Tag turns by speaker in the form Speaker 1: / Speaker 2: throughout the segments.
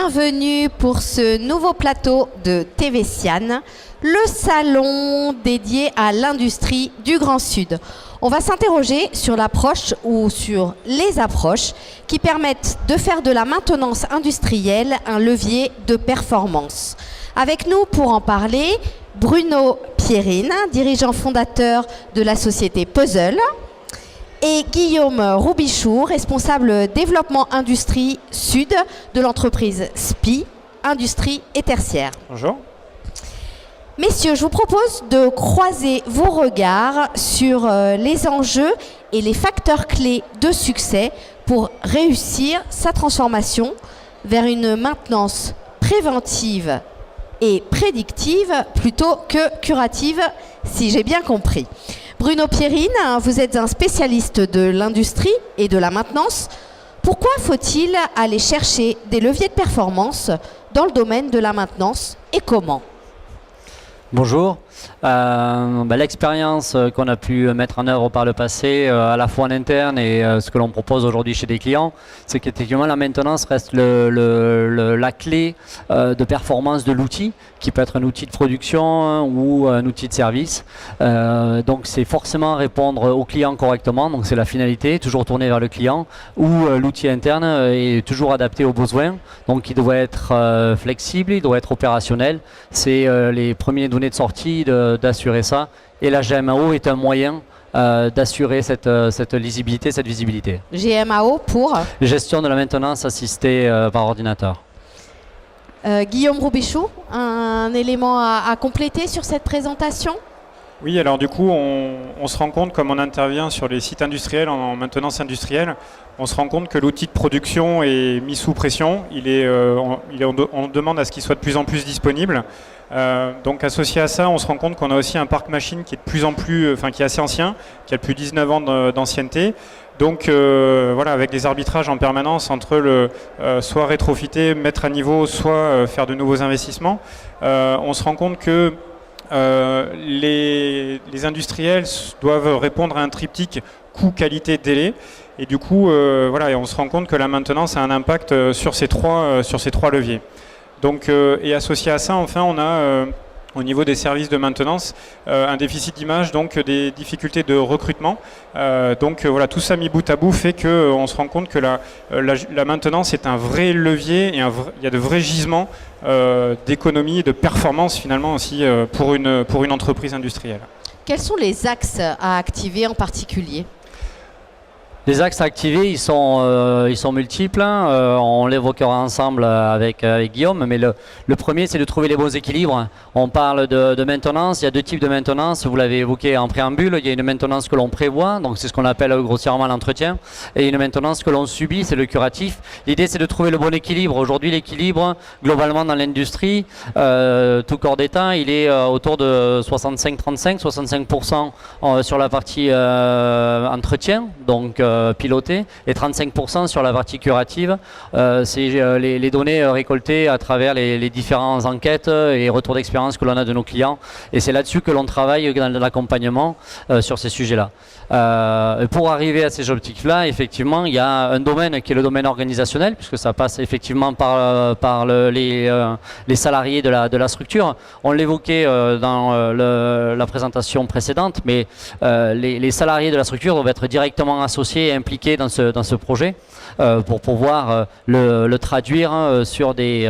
Speaker 1: bienvenue pour ce nouveau plateau de TV Sian, le salon dédié à l'industrie du Grand Sud. On va s'interroger sur l'approche ou sur les approches qui permettent de faire de la maintenance industrielle un levier de performance. Avec nous pour en parler, Bruno Pierrine, dirigeant fondateur de la société Puzzle, et Guillaume Roubichou, responsable développement industrie sud de l'entreprise SPI, industrie et tertiaire.
Speaker 2: Bonjour.
Speaker 1: Messieurs, je vous propose de croiser vos regards sur les enjeux et les facteurs clés de succès pour réussir sa transformation vers une maintenance préventive et prédictive plutôt que curative, si j'ai bien compris. Bruno Pierrine, vous êtes un spécialiste de l'industrie et de la maintenance. Pourquoi faut-il aller chercher des leviers de performance dans le domaine de la maintenance et comment ?
Speaker 3: Bonjour. L'expérience qu'on a pu mettre en œuvre par le passé, à la fois en interne et ce que l'on propose aujourd'hui chez des clients, c'est qu'effectivement la maintenance reste la clé de performance de l'outil, qui peut être un outil de production ou un outil de service. Donc c'est forcément répondre au client correctement, donc c'est la finalité, toujours tourner vers le client, ou l'outil interne est toujours adapté aux besoins, donc il doit être flexible, il doit être opérationnel. C'est les premières données de sortie d'assurer ça, et la GMAO est un moyen d'assurer cette lisibilité, cette visibilité.
Speaker 1: GMAO pour
Speaker 3: gestion de la maintenance assistée par ordinateur.
Speaker 1: Guillaume Roubichou, un élément à compléter sur cette présentation ?
Speaker 2: Oui, alors du coup, on se rend compte, comme on intervient sur les sites industriels en maintenance industrielle, on se rend compte que l'outil de production est mis sous pression. On demande à ce qu'il soit de plus en plus disponible. Donc associé à ça, on se rend compte qu'on a aussi un parc machine qui est de plus en plus, qui est assez ancien, qui a plus de 19 ans d'ancienneté. Donc voilà, avec des arbitrages en permanence entre soit rétrofiter, mettre à niveau, soit faire de nouveaux investissements, on se rend compte que les industriels doivent répondre à un triptyque coût, qualité, délai. Et du coup, voilà, et on se rend compte que la maintenance a un impact sur ces trois leviers. Donc, et associé à ça, enfin, on a au niveau des services de maintenance un déficit d'image, donc des difficultés de recrutement. Voilà, tout ça mis bout à bout fait qu'on se rend compte que la maintenance est un vrai levier et il y a de vrais gisements d'économie et de performance finalement aussi pour une entreprise industrielle.
Speaker 1: Quels sont les axes à activer en particulier ?
Speaker 3: Les axes à activer, ils sont multiples. On l'évoquera ensemble avec Guillaume, mais le premier, c'est de trouver les bons équilibres. On parle de maintenance, il y a deux types de maintenance, vous l'avez évoqué en préambule. Il y a une maintenance que l'on prévoit, donc c'est ce qu'on appelle grossièrement l'entretien, et une maintenance que l'on subit, c'est le curatif. L'idée, c'est de trouver le bon équilibre. Aujourd'hui, l'équilibre, globalement dans l'industrie, tout corps d'état, il est autour de 65-35, 65% sur la partie entretien, donc piloté, et 35% sur la partie curative. C'est les données récoltées à travers les différentes enquêtes et retours d'expérience que l'on a de nos clients, et c'est là-dessus que l'on travaille dans l'accompagnement sur ces sujets-là. Pour arriver à ces objectifs-là, effectivement, il y a un domaine qui est le domaine organisationnel, puisque ça passe effectivement par les salariés de la structure. On l'évoquait dans la présentation précédente, mais les salariés de la structure doivent être directement associés et impliqués dans ce projet pour pouvoir le traduire sur des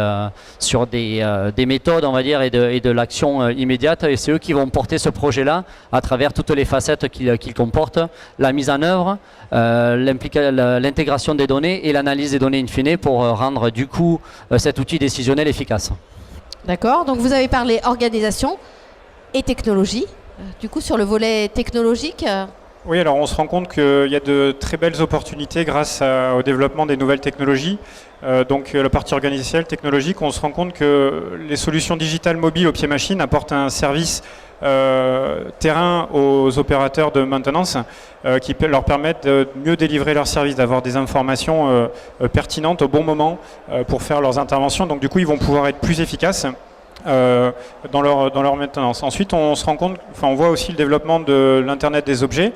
Speaker 3: méthodes, on va dire, et de l'action immédiate. Et c'est eux qui vont porter ce projet-là à travers toutes les facettes qu'il comporte, la mise en œuvre, l'intégration des données et l'analyse des données in fine pour rendre du coup cet outil décisionnel efficace.
Speaker 1: D'accord, donc vous avez parlé organisation et technologie. Du coup, sur le volet technologique,
Speaker 2: oui, alors on se rend compte qu'il y a de très belles opportunités grâce au développement des nouvelles technologies. Donc la partie organisationnelle, technologique, on se rend compte que les solutions digitales mobiles au pied machine apportent un service terrain aux opérateurs de maintenance qui leur permettent de mieux délivrer leurs services, d'avoir des informations pertinentes au bon moment pour faire leurs interventions. Donc du coup, ils vont pouvoir être plus efficaces dans leur maintenance. Ensuite, on se rend compte, on voit aussi le développement de l'Internet des objets.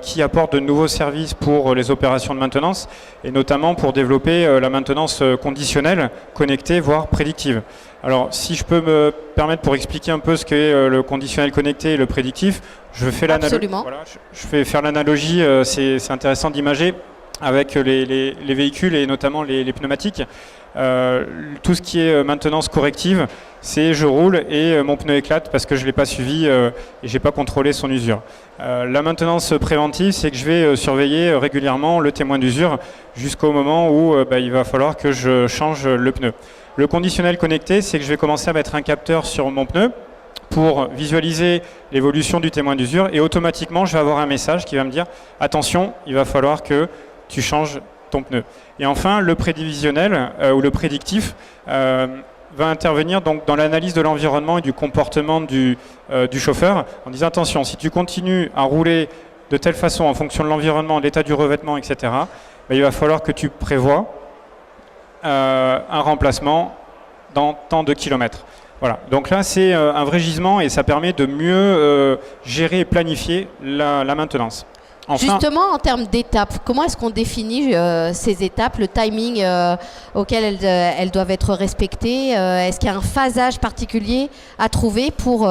Speaker 2: qui apporte de nouveaux services pour les opérations de maintenance et notamment pour développer la maintenance conditionnelle, connectée, voire prédictive. Alors, si je peux me permettre pour expliquer un peu ce qu'est le conditionnel connecté et le prédictif, je fais l'analogie. Voilà, je vais faire l'analogie, c'est intéressant d'imager avec les véhicules et notamment les pneumatiques. Tout ce qui est maintenance corrective, c'est je roule et mon pneu éclate parce que je ne l'ai pas suivi et je n'ai pas contrôlé son usure. La maintenance préventive, c'est que je vais surveiller régulièrement le témoin d'usure jusqu'au moment où il va falloir que je change le pneu. Le conditionnel connecté, c'est que je vais commencer à mettre un capteur sur mon pneu pour visualiser l'évolution du témoin d'usure et automatiquement, je vais avoir un message qui va me dire « Attention, il va falloir que tu changes ton pneu ». Et enfin, le prédivisionnel ou le prédictif va intervenir donc dans l'analyse de l'environnement et du comportement du chauffeur en disant « Attention, si tu continues à rouler de telle façon en fonction de l'environnement, de l'état du revêtement, etc., il va falloir que tu prévois un remplacement dans tant de kilomètres. » Voilà. Donc là, c'est un vrai gisement et ça permet de mieux gérer et planifier la maintenance. Enfin,
Speaker 1: justement, en termes d'étapes, comment est-ce qu'on définit ces étapes, le timing auquel elles doivent être respectées? Est-ce qu'il y a un phasage particulier à trouver pour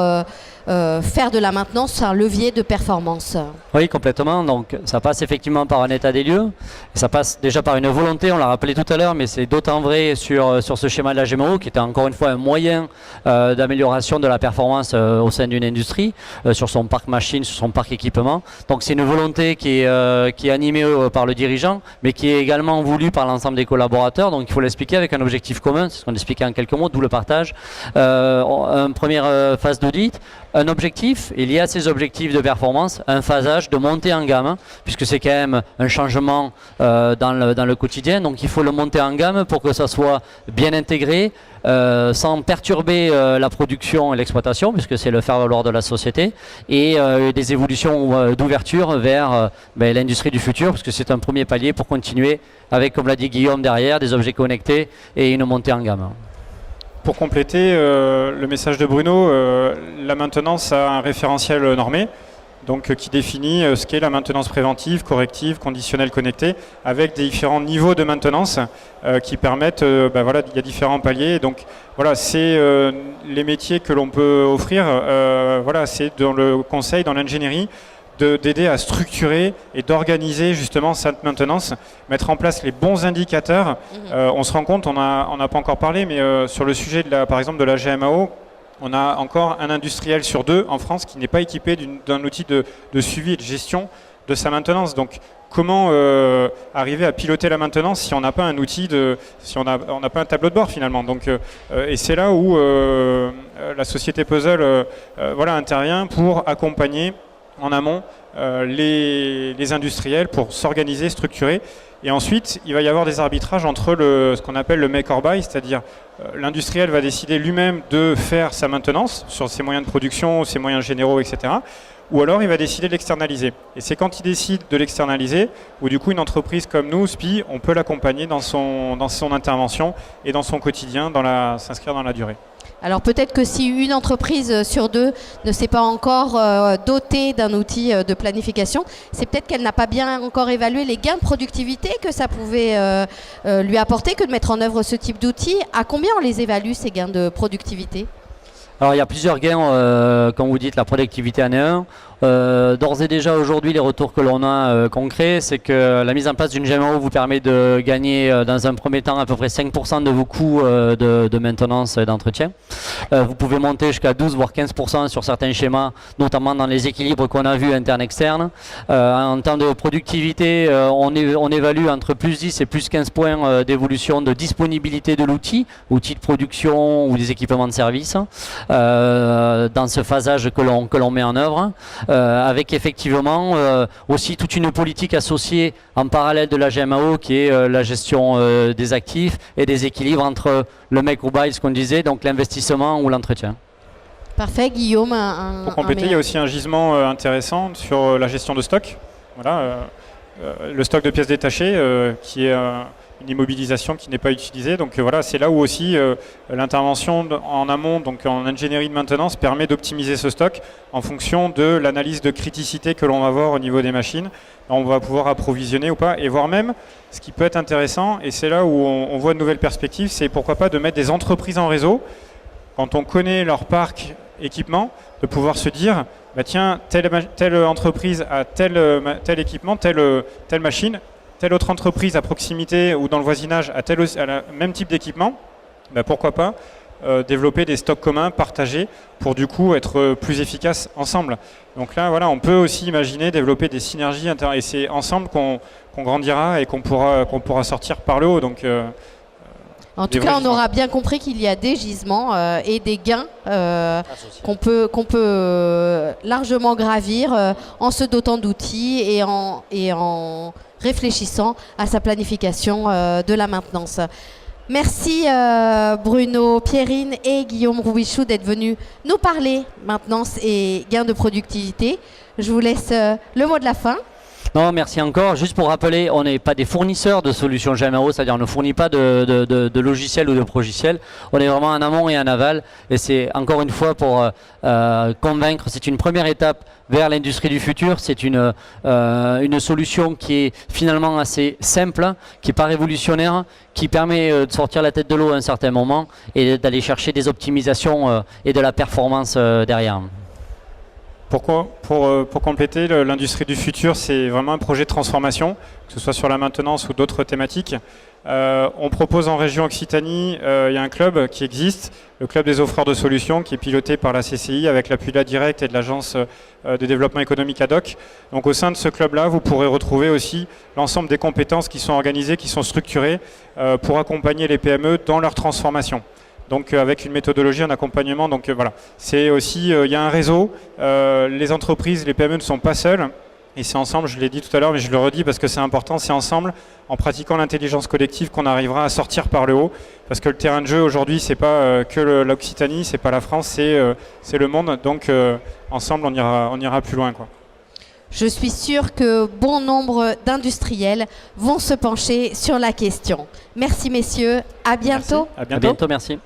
Speaker 1: faire de la maintenance un levier de performance?
Speaker 3: Oui, complètement. Donc, ça passe effectivement par un état des lieux. Ça passe déjà par une volonté, on l'a rappelé tout à l'heure, mais c'est d'autant vrai sur ce schéma de la GMAO qui était encore une fois un moyen d'amélioration de la performance au sein d'une industrie, sur son parc machine, sur son parc équipement. Donc, c'est une volonté qui est animée par le dirigeant, mais qui est également voulue par l'ensemble des collaborateurs. Donc, il faut l'expliquer avec un objectif commun, c'est ce qu'on expliquait en quelques mots, d'où le partage. Une première phase d'audit. Un objectif, il y a ces objectifs de performance, un phasage de montée en gamme, hein, puisque c'est quand même un changement dans le quotidien, donc il faut le monter en gamme pour que ça soit bien intégré, sans perturber la production et l'exploitation, puisque c'est le faire-valoir de la société, et des évolutions d'ouverture vers l'industrie du futur, puisque c'est un premier palier pour continuer avec, comme l'a dit Guillaume derrière, des objets connectés et une montée en gamme.
Speaker 2: Pour compléter le message de Bruno, la maintenance a un référentiel normé donc, qui définit ce qu'est la maintenance préventive, corrective, conditionnelle, connectée, avec des différents niveaux de maintenance qui permettent, voilà, il y a différents paliers. Donc voilà, c'est les métiers que l'on peut offrir, voilà, c'est dans le conseil, dans l'ingénierie, d'aider à structurer et d'organiser justement cette maintenance, mettre en place les bons indicateurs. On se rend compte, on n'a pas encore parlé, mais sur le sujet par exemple de la GMAO, on a encore un industriel sur 2 en France qui n'est pas équipé d'un outil de suivi et de gestion de sa maintenance. Donc comment arriver à piloter la maintenance si on n'a pas un outil, si on n'a pas un tableau de bord finalement. Donc, et c'est là où la société Puzzle voilà, intervient pour accompagner en amont les industriels pour s'organiser, structurer. Et ensuite, il va y avoir des arbitrages entre ce qu'on appelle le make or buy, c'est-à-dire l'industriel va décider lui-même de faire sa maintenance sur ses moyens de production, ses moyens généraux, etc. Ou alors il va décider de l'externaliser. Et c'est quand il décide de l'externaliser, où du coup une entreprise comme nous, SPI, on peut l'accompagner dans son intervention et dans son quotidien, s'inscrire dans la durée.
Speaker 1: Alors peut-être que si une entreprise sur 2 ne s'est pas encore dotée d'un outil de planification, c'est peut-être qu'elle n'a pas bien encore évalué les gains de productivité que ça pouvait lui apporter que de mettre en œuvre ce type d'outils. À combien on les évalue, ces gains de productivité ?
Speaker 3: Alors il y a plusieurs gains, comme vous dites, la productivité en est un. D'ores et déjà aujourd'hui, les retours que l'on a concrets, c'est que la mise en place d'une GMAO vous permet de gagner dans un premier temps à peu près 5% de vos coûts de maintenance et d'entretien. Vous pouvez monter jusqu'à 12 voire 15% sur certains schémas, notamment dans les équilibres qu'on a vus interne-externe. En termes de productivité, on évalue entre plus 10 et plus 15 points d'évolution de disponibilité de l'outil, outil de production ou des équipements de service, dans ce phasage que l'on met en œuvre. Avec effectivement aussi toute une politique associée en parallèle de la GMAO qui est la gestion des actifs et des équilibres entre le make or buy, ce qu'on disait, donc l'investissement ou l'entretien.
Speaker 1: Parfait, Guillaume.
Speaker 2: Pour compléter, il y a aussi un gisement intéressant sur la gestion de stock. Voilà, le stock de pièces détachées qui est une immobilisation qui n'est pas utilisée. Donc voilà, c'est là où aussi l'intervention en amont, donc en ingénierie de maintenance, permet d'optimiser ce stock en fonction de l'analyse de criticité que l'on va avoir au niveau des machines. On va pouvoir approvisionner ou pas, et voire même, ce qui peut être intéressant, et c'est là où on voit de nouvelles perspectives, c'est pourquoi pas de mettre des entreprises en réseau, quand on connaît leur parc équipement, de pouvoir se dire, bah tiens, telle entreprise a tel équipement, telle machine, telle autre entreprise à proximité ou dans le voisinage a même type d'équipement, bah pourquoi pas développer des stocks communs, partagés, pour du coup être plus efficaces ensemble. Donc là, voilà, on peut aussi imaginer développer des synergies, et c'est ensemble qu'on grandira et qu'on pourra sortir par le haut. Donc,
Speaker 1: en tout cas, on aura bien compris qu'il y a des gisements et des gains qu'on peut largement gravir en se dotant d'outils et en réfléchissant à sa planification de la maintenance. Merci Bruno, Pierrine et Guillaume Roubichou d'être venus nous parler maintenance et gains de productivité. Je vous laisse le mot de la fin.
Speaker 3: Non, merci encore. Juste pour rappeler, on n'est pas des fournisseurs de solutions GMAO, c'est-à-dire on ne fournit pas de logiciels ou de progiciels. On est vraiment en amont et en aval. Et c'est encore une fois pour convaincre, c'est une première étape vers l'industrie du futur. C'est une solution qui est finalement assez simple, qui n'est pas révolutionnaire, qui permet de sortir la tête de l'eau à un certain moment et d'aller chercher des optimisations et de la performance derrière.
Speaker 2: Pour compléter, l'industrie du futur, c'est vraiment un projet de transformation, que ce soit sur la maintenance ou d'autres thématiques. On propose en région Occitanie, il y a un club qui existe, le club des offreurs de solutions, qui est piloté par la CCI avec l'appui de la Directe et de l'agence de développement économique ad hoc. Donc au sein de ce club-là, vous pourrez retrouver aussi l'ensemble des compétences qui sont organisées, qui sont structurées pour accompagner les PME dans leur transformation. Donc avec une méthodologie, un accompagnement, donc voilà. C'est aussi, il y a un réseau, les entreprises, les PME ne sont pas seules, et c'est ensemble, je l'ai dit tout à l'heure, mais je le redis parce que c'est important, c'est ensemble, en pratiquant l'intelligence collective, qu'on arrivera à sortir par le haut, parce que le terrain de jeu aujourd'hui, c'est pas que l'Occitanie, c'est pas la France, c'est le monde, donc ensemble on ira plus loin, quoi.
Speaker 1: Je suis sûre que bon nombre d'industriels vont se pencher sur la question. Merci messieurs, à bientôt.
Speaker 2: Merci. À
Speaker 3: À bientôt, merci.